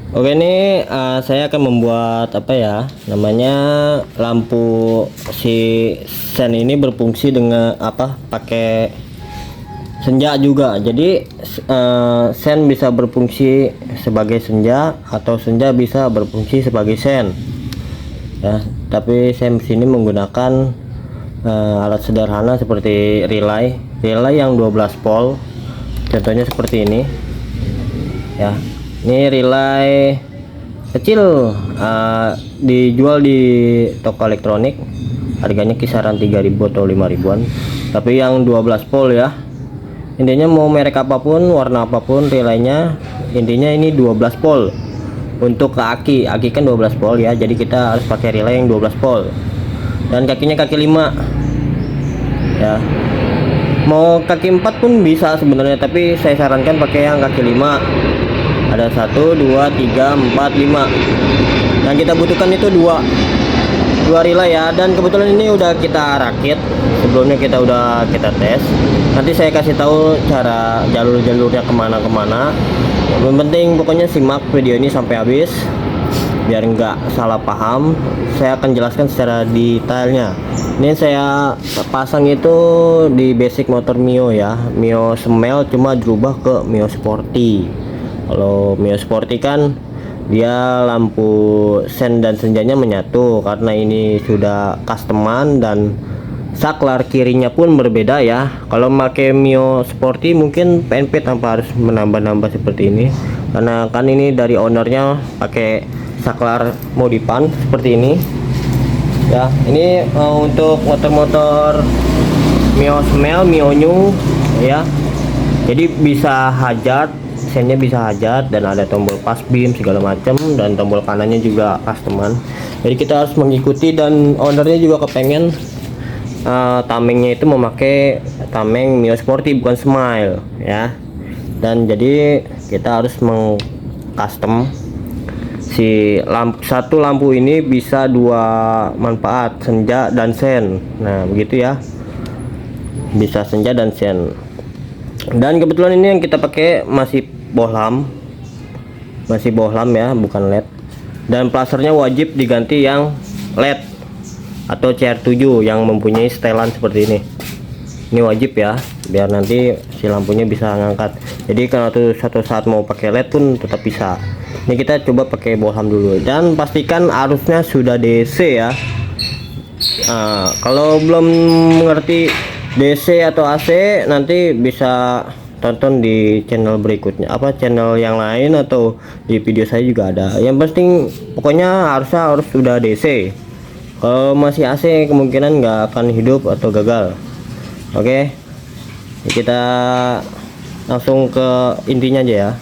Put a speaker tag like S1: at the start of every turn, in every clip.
S1: Oke, ini saya akan membuat apa ya namanya, lampu si sen ini berfungsi dengan apa, pakai senja juga. Jadi sen bisa berfungsi sebagai senja atau senja bisa berfungsi sebagai sen ya. Tapi saya sini menggunakan alat sederhana seperti relay yang 12 volt, contohnya seperti ini ya. Ini relay kecil, dijual di toko elektronik, harganya kisaran 3.000 atau 5.000-an. Tapi yang 12 volt ya, intinya mau merek apapun, warna apapun relaynya, intinya ini 12 volt. Untuk ke aki kan 12 volt ya, jadi kita harus pakai relay yang 12 volt. Dan kakinya kaki 5 ya. Mau kaki 4 pun bisa sebenarnya, tapi saya sarankan pakai yang kaki 5. Ada 1 2 3 4 5. Yang kita butuhkan itu dua relay ya. Dan kebetulan ini udah kita rakit, sebelumnya kita tes. Nanti saya kasih tahu cara jalurnya kemana. Yang penting pokoknya simak video ini sampai habis biar nggak salah paham. Saya akan jelaskan secara detailnya. Ini saya pasang itu di basic motor Mio ya, Mio Smell, cuma dirubah ke Mio Sporty. Kalau Mio Sporty kan dia lampu sen dan senjanya menyatu, karena ini sudah customan dan saklar kirinya pun berbeda ya. Kalau pakai Mio Sporty mungkin PNP tanpa harus menambah-nambah seperti ini, karena kan ini dari ownernya pakai saklar modifan seperti ini ya. Ini untuk motor-motor Mio Smell, Mio New ya, jadi bisa hajat, sennya bisa hajat, dan ada tombol pas beam segala macam, dan tombol kanannya juga customan. Jadi kita harus mengikuti, dan ownernya juga kepengen tamengnya itu memakai tameng Mio Sporty bukan Smile ya. Dan jadi kita harus mengcustom si satu lampu ini bisa dua manfaat, senja dan sen. Nah begitu ya, bisa senja dan sen. Dan kebetulan ini yang kita pakai masih bohlam ya, bukan LED. Dan plasternya wajib diganti yang LED atau CR7 yang mempunyai setelan seperti ini. Ini wajib ya, biar nanti si lampunya bisa ngangkat. Jadi kalau suatu saat mau pakai LED pun tetap bisa. Ini kita coba pakai bohlam dulu, dan pastikan arusnya sudah DC ya. Kalau belum mengerti DC atau AC, nanti bisa tonton di channel berikutnya, channel yang lain, atau di video saya juga ada. Yang penting pokoknya harus sudah DC. Kalau masih AC kemungkinan nggak akan hidup atau gagal. Oke, kita langsung ke intinya aja ya.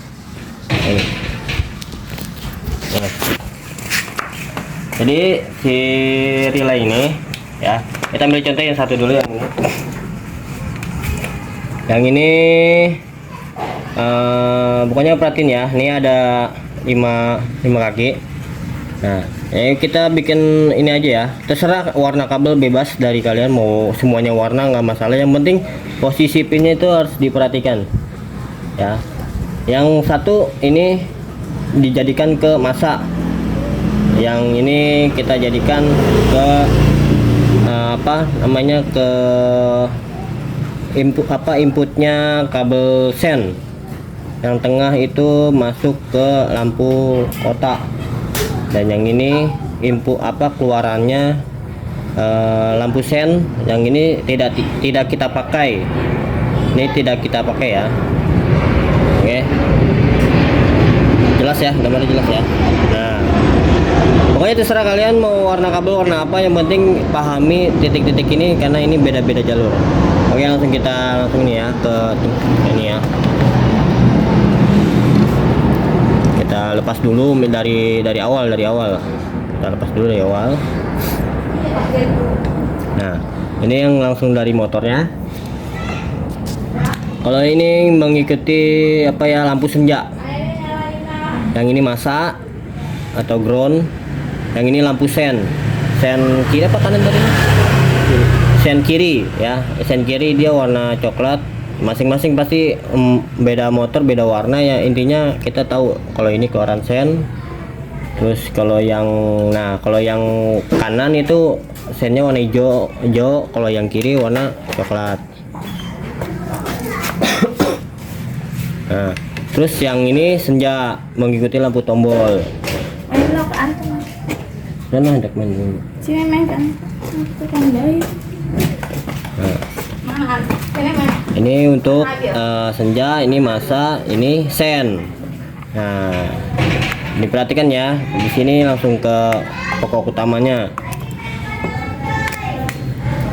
S1: Jadi si relay ini ya, kita ambil contoh yang satu dulu, yang ini. Yang ini pokoknya perhatiin ya, ini ada 5 kaki. Nah kita bikin ini aja ya, terserah warna kabel, bebas dari kalian mau semuanya warna nggak masalah, yang penting posisi pinnya itu harus diperhatikan ya. Yang satu ini dijadikan ke masa, yang ini kita jadikan ke ke inputnya kabel sen. Yang tengah itu masuk ke lampu kotak, dan yang ini input keluarannya lampu sen. Yang ini tidak kita pakai, ya. Oke, jelas ya, gambarnya jelas ya. Nah pokoknya terserah kalian mau warna kabel warna apa, yang penting pahami titik-titik ini, karena ini beda-beda jalur. Oke, langsung nih ya ke ini ya. Kita lepas dulu dari awal. Kita lepas dulu dari awal. Nah ini yang langsung dari motornya. Kalau ini mengikuti lampu senja. Yang ini masa atau ground. Yang ini lampu sen kiri apa kanan tadi? Sen kiri ya. Sen kiri dia warna coklat. Masing-masing pasti beda motor, beda warna ya. Intinya kita tahu kalau ini keluaran sen, Terus kalau yang kanan itu sennya warna hijau, kalau yang kiri warna coklat. Nah, terus yang ini senja mengikuti lampu tombol. Dan hendak main dulu. Nah, ini untuk senja, ini masa, ini sen. Nah, diperhatikan ya. Di sini langsung ke pokok utamanya.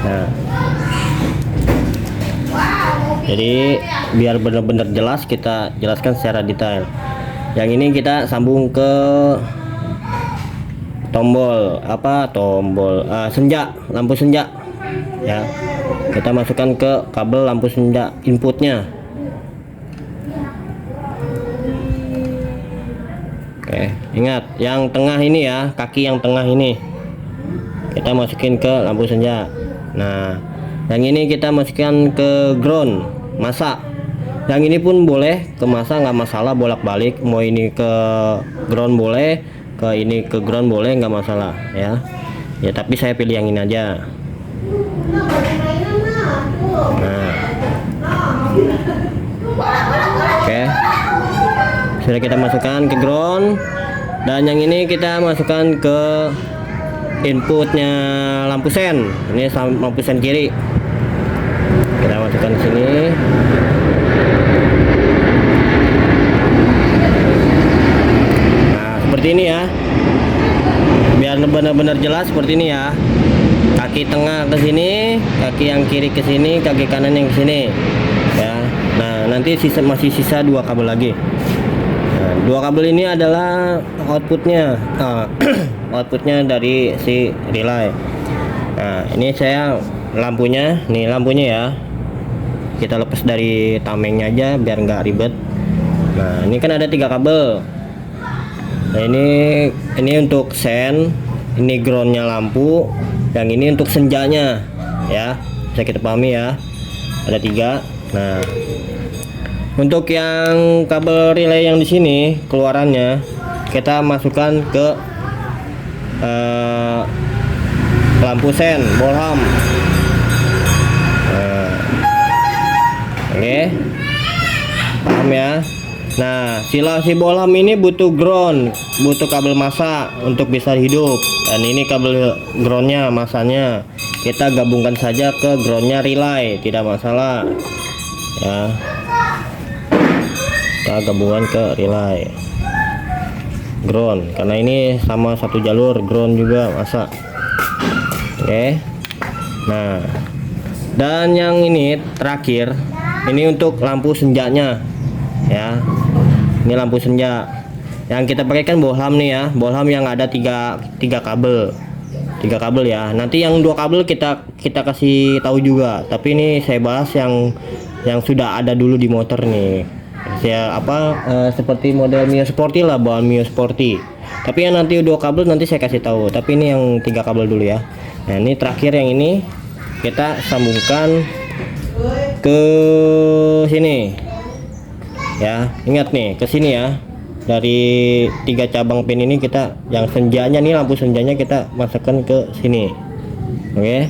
S1: Nah, jadi biar benar-benar jelas kita jelaskan secara detail. Yang ini kita sambung ke tombol senja, lampu senja ya. Kita masukkan ke kabel lampu senja inputnya. Oke, ingat yang tengah ini ya, kaki yang tengah ini kita masukin ke lampu senja. Nah, yang ini kita masukkan ke ground masa. Yang ini pun boleh ke masa, nggak masalah, bolak-balik. Mau ini ke ground boleh, ke ini ke ground boleh, nggak masalah ya. Ya tapi saya pilih yang ini aja. Nah, oke, sudah kita masukkan ke ground, dan yang ini kita masukkan ke inputnya lampu sen. Ini lampu sen kiri, kita masukkan ke sini. Nah, seperti ini ya, biar benar-benar jelas seperti ini ya. Kaki tengah ke sini, kaki yang kiri ke sini, kaki kanan yang ke sini ya. Nah, nanti masih sisa 2 kabel lagi. Nah, 2 kabel ini adalah outputnya, outputnya dari si relay. Nah, ini saya lampunya, nih lampunya ya, kita lepas dari tamengnya aja biar nggak ribet. Nah, ini kan ada 3 kabel. Nah, ini untuk sen, ini groundnya lampu, yang ini untuk senjanya ya, bisa kita pahami ya, ada 3. Nah, untuk yang kabel relay yang di sini keluarannya kita masukkan ke lampu sen bolham. Nah, oke, paham ya. Nah, si bolham ini butuh ground, butuh kabel masa untuk bisa hidup. Dan ini kabel groundnya, masanya kita gabungkan saja ke groundnya relay, tidak masalah ya. Kita gabungan ke relay ground, karena ini sama satu jalur, ground juga masa. Oke. Nah, dan yang ini terakhir, ini untuk lampu senjanya ya. Ini lampu senja yang kita pakai kan bolham nih ya, bolham yang ada tiga kabel ya. Nanti yang 2 kabel kita kasih tahu juga, tapi ini saya bahas yang sudah ada dulu di motor nih ya, seperti model Mio Sporty lah, bawaan Mio Sporty. Tapi yang nanti 2 kabel nanti saya kasih tahu, tapi ini yang 3 kabel dulu ya. Nah, ini terakhir yang ini kita sambungkan ke sini ya. Ingat nih, ke sini ya. Dari 3 cabang pin ini kita, yang senjanya nih, lampu senjanya kita masukkan ke sini. Oke.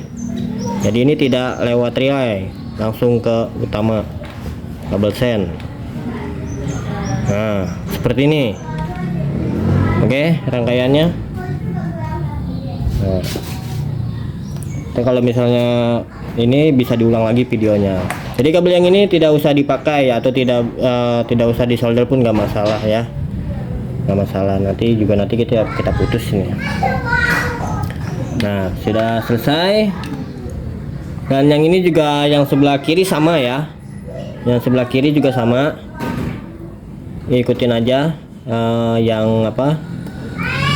S1: Jadi ini tidak lewat relay, langsung ke utama kabel sen. Nah, seperti ini. Oke, rangkaiannya. Nah, kalau misalnya ini bisa diulang lagi videonya. Jadi kabel yang ini tidak usah dipakai atau tidak usah disolder pun nggak masalah ya, nggak masalah. Nanti kita putus ini. Nah, sudah selesai. Dan yang ini juga, yang sebelah kiri sama ya, yang sebelah kiri juga sama. Ikutin aja yang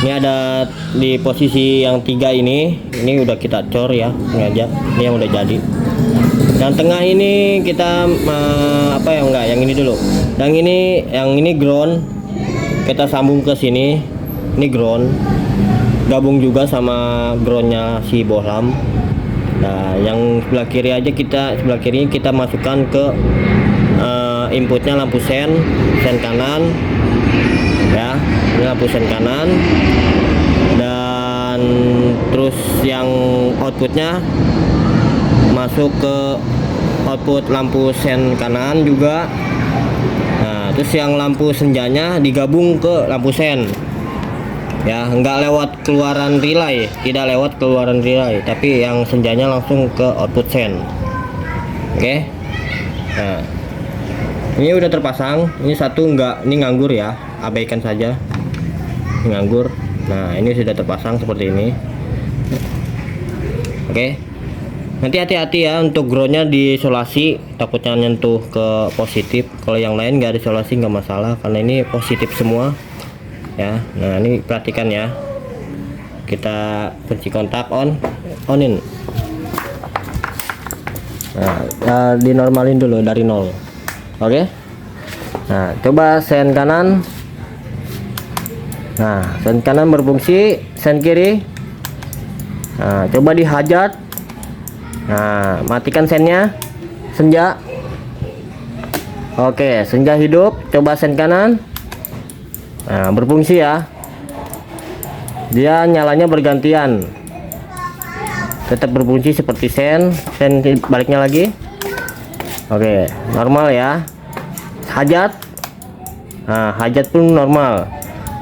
S1: ini ada di posisi yang 3 ini udah kita cor ya, ini aja, ini yang udah jadi. Yang tengah ini kita yang ini dulu. Yang ini ground, kita sambung ke sini. Ini ground, gabung juga sama groundnya si bohlam. Nah, yang sebelah kiri aja sebelah kiri kita masukkan ke inputnya lampu sen kanan ya. Ini lampu sen kanan, dan terus yang outputnya masuk ke output lampu sen kanan juga. Nah, terus yang lampu senjanya digabung ke lampu sen ya, nggak lewat keluaran relay, tidak lewat keluaran relay, tapi yang senjanya langsung ke output sen. Oke. Nah, ini udah terpasang. Ini satu ini nganggur ya, abaikan saja, ini nganggur. Nah, ini sudah terpasang seperti ini. Oke. Nanti hati-hati ya untuk groundnya diisolasi, takutnya nyentuh ke positif. Kalau yang lain nggak diisolasi nggak masalah, karena ini positif semua ya. Nah, ini perhatikan ya, kita kunci kontak onin. Nah, dinormalin dulu dari 0. Oke. Nah, coba sen kanan. Nah, sen kanan berfungsi, sen kiri. Nah, coba dihajat. Nah, matikan sennya, senja. Oke, senja hidup. Coba sen kanan. Nah, berfungsi ya, dia nyalanya bergantian, tetap berfungsi seperti sen baliknya lagi. Oke, normal ya. Hajat, nah hajat pun normal.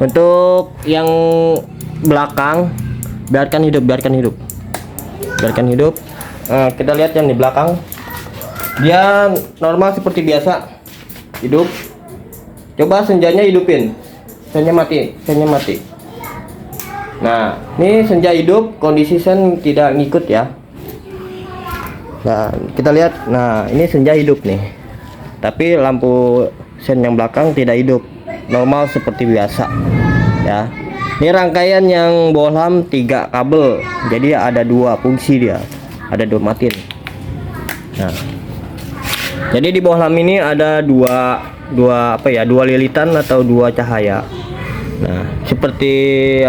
S1: Untuk yang belakang biarkan hidup. Kita lihat yang di belakang, dia normal seperti biasa, hidup. Coba senjanya hidupin, senja mati. Nah, ini senja hidup, kondisi sen tidak ngikut ya. Nah, kita lihat. Nah, ini senja hidup nih, tapi lampu sen yang belakang tidak hidup, normal seperti biasa ya. Ini rangkaian yang bohlam 3 kabel, jadi ada 2 fungsi, dia ada 2 matin. Nah, jadi di bohlam ini ada dua lilitan atau 2 cahaya. Nah, seperti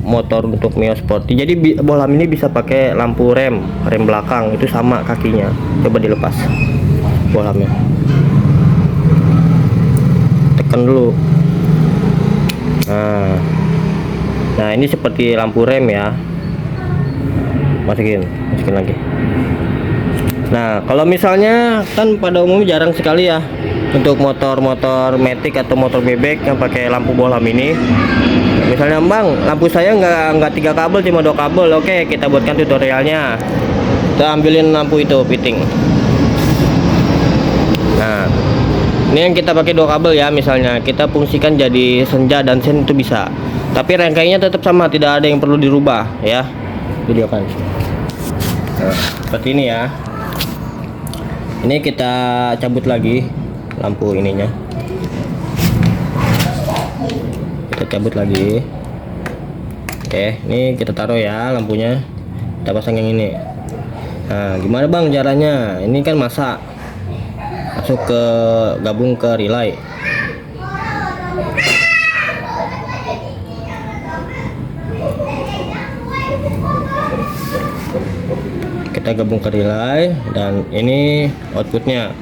S1: motor untuk Mio Sporty. Jadi bohlam ini bisa pakai lampu rem belakang, itu sama kakinya. Coba dilepas bohlamnya, tekan dulu. Nah, ini seperti lampu rem ya. Masukin lagi. Nah, kalau misalnya kan pada umumnya jarang sekali ya untuk motor-motor matic atau motor bebek yang pakai lampu bohlam ini. Misalnya, bang, lampu saya nggak 3 kabel, cuma 2 kabel. Oke, kita buatkan tutorialnya. Kita ambilin lampu itu fitting. Nah, ini yang kita pakai 2 kabel ya. Misalnya kita fungsikan jadi senja dan sen itu bisa, tapi rangkainya tetap sama, tidak ada yang perlu dirubah ya. Video kan. Nah, seperti ini ya. Ini kita cabut lagi lampu ininya, kita cabut lagi. Oke, ini kita taruh ya lampunya, kita pasang yang ini. Nah, gimana bang caranya? Ini kan masuk ke gabung ke relay. Kita gabung ke relay, dan ini outputnya.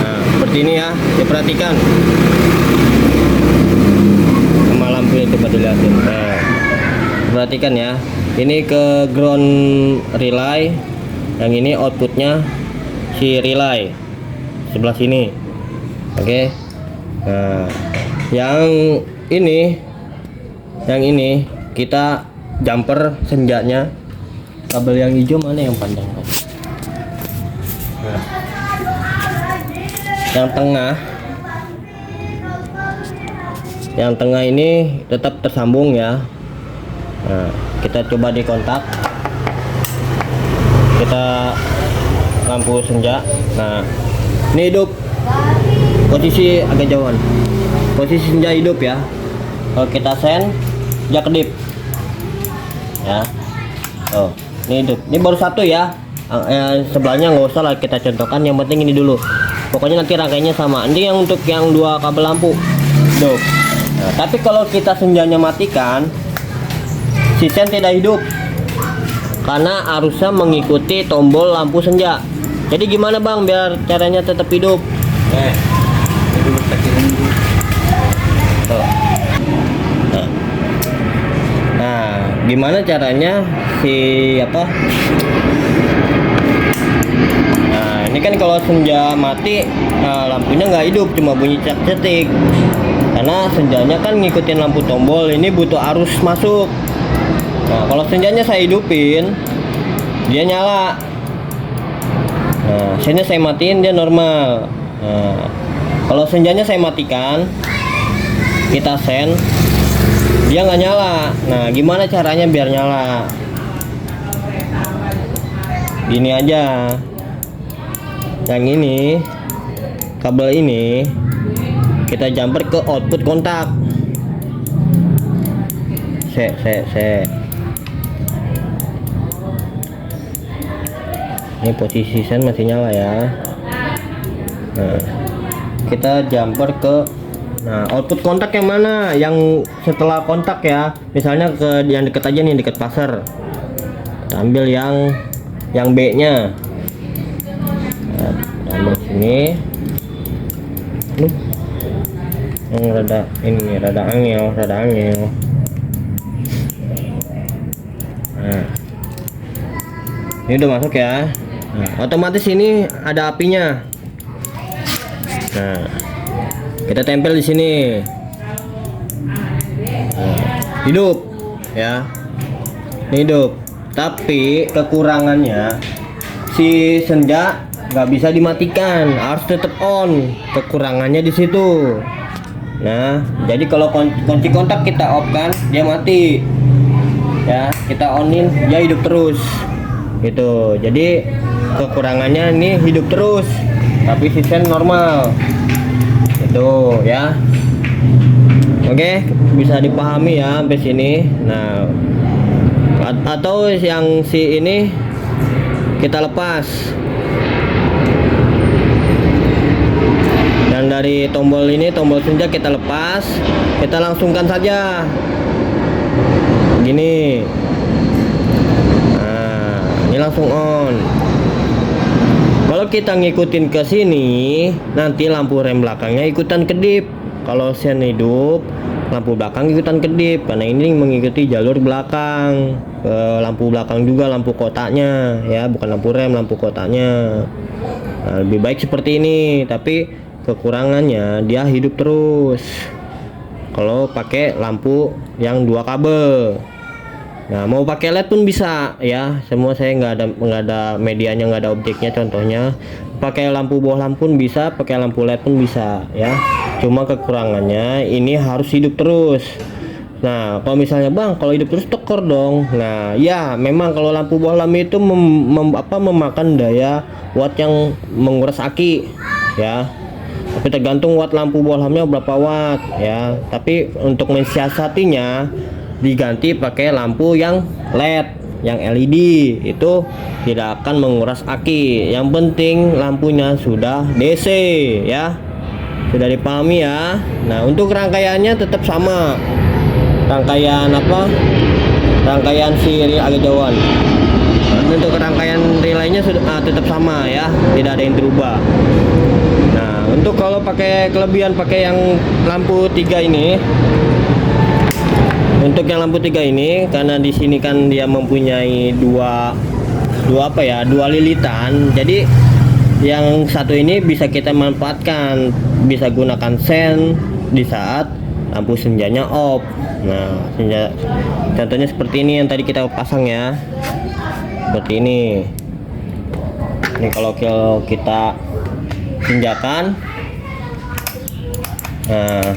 S1: Nah, seperti ini ya, diperhatikan sama lampunya, coba dilihatin. Nah, perhatikan ya, ini ke ground relay, yang ini outputnya si relay sebelah sini. Oke. Nah, yang ini kita jumper senjanya. Kabel yang hijau mana yang panjang? Nah, yang tengah ini tetap tersambung ya. Nah, kita coba di kontak, kita lampu senja. Nah, ini hidup, posisi agak jauhan, posisi senja hidup ya. Kalau kita sen, dia kedip ya. Oh, ini hidup. Ini baru satu ya. Sebelahnya nggak usah lah kita contohkan, yang penting ini dulu. Pokoknya nanti rangkaiannya sama. Ini yang untuk yang 2 kabel lampu hidup. Nah, tapi kalau kita senjanya matikan, si sen tidak hidup karena arusnya mengikuti tombol lampu senja. Jadi gimana bang biar caranya tetap hidup?
S2: Ini dulu kecilin dulu.
S1: Tuh. Nah, gimana caranya si apa? Nah, ini kan kalau senja mati, lampunya nggak hidup, cuma bunyi cetik. Karena senjanya kan ngikutin lampu tombol, ini butuh arus masuk. Nah, kalau senjanya saya hidupin, dia nyala. Nah, senja saya matiin, dia normal. Nah, kalau senjanya saya matikan, kita sen, dia nggak nyala. Nah, gimana caranya biar nyala? Gini aja. Yang ini, kabel ini kita jumper ke output kontak. Ini posisi sen masih nyala ya. Nah, kita jumper ke output kontak yang mana? Yang setelah kontak ya. Misalnya ke yang deket aja nih, deket pasar. Kita ambil yang B-nya. Nah, ambil sini. Rada ini rada angel. Nah, ini udah masuk ya. Nah, otomatis ini ada apinya. Nah, kita tempel di sini. Nah, hidup ya. Ini hidup. Tapi kekurangannya si senja nggak bisa dimatikan, harus tetap on. Kekurangannya di situ. Nah, jadi kalau kunci kontak kita off kan, dia mati. Ya, kita onin, dia hidup terus. Gitu. Jadi kekurangannya ini hidup terus, tapi sisen normal. Itu ya. Oke, bisa dipahami ya sampai sini. Nah, atau yang si ini kita lepas. Dan dari tombol ini, tombol senja kita lepas, kita langsungkan saja. Gini. Nah, ini langsung on. Kalau kita ngikutin ke sini, nanti lampu rem belakangnya ikutan kedip. Kalau sen hidup, lampu belakang ikutan kedip karena ini mengikuti jalur belakang. Lampu belakang juga lampu kotaknya ya, bukan lampu rem, lampu kotaknya. Nah, lebih baik seperti ini, tapi kekurangannya dia hidup terus kalau pakai lampu yang 2 kabel. Nah, mau pakai LED pun bisa ya. Semua saya nggak ada medianya, nggak ada objeknya. Contohnya pakai lampu bohlam pun bisa, pakai lampu LED pun bisa ya. Cuma kekurangannya ini harus hidup terus. Nah, kalau misalnya bang, kalau hidup terus tekor dong. Nah, ya memang kalau lampu bohlam itu memakan daya watt yang menguras aki ya. Tapi tergantung watt lampu bohlamnya berapa watt ya. Tapi untuk mensiasatinya diganti pakai lampu yang LED, yang LED, itu tidak akan menguras aki. Yang penting lampunya sudah DC ya. Sudah dipahami ya. Nah, untuk rangkaiannya tetap sama. Rangkaian rangkaian si relay agak jauhan. Untuk rangkaian relaynya sudah tetap sama ya, tidak ada yang berubah. Nah, untuk kalau pakai kelebihan pakai yang lampu 3 ini, untuk yang lampu 3 ini karena di sini kan dia mempunyai dua lilitan. Jadi yang satu ini bisa kita manfaatkan, bisa gunakan sen di saat lampu senjanya off. Nah, senja contohnya seperti ini yang tadi kita pasang ya, seperti ini. Ini kalau kita senjakan, nah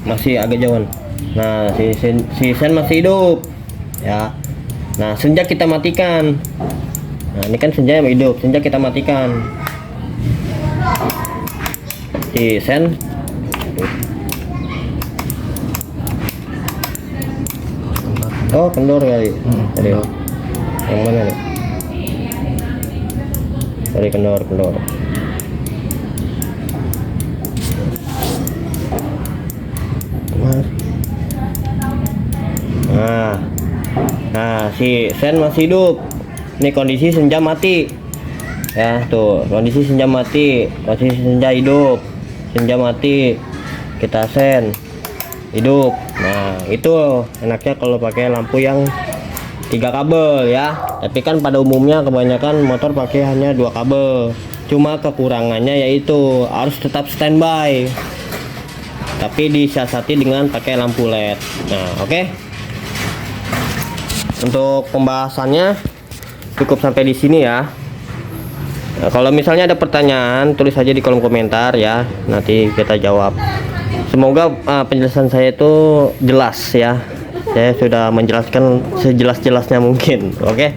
S1: masih agak jauh. Nah, si sen masih hidup ya. Nah, senja kita matikan. Nah, ini kan senja yang hidup, senja kita matikan. Si sen kendor kali. Tadi yang mana nih? Tadi kendor. Nah, si sen masih hidup. Ini kondisi senja mati. Ya, tuh kondisi senja mati, kondisi senja hidup, senja mati, kita sen hidup. Nah, itu enaknya kalau pakai lampu yang 3 kabel ya. Tapi kan pada umumnya kebanyakan motor pakai hanya 2 kabel. Cuma kekurangannya yaitu harus tetap standby, tapi disiasati dengan pakai lampu LED. Nah, oke. Untuk pembahasannya cukup sampai di sini ya. Nah, kalau misalnya ada pertanyaan, tulis saja di kolom komentar ya, nanti kita jawab. Semoga penjelasan saya itu jelas ya. Saya sudah menjelaskan sejelas-jelasnya mungkin. Oke.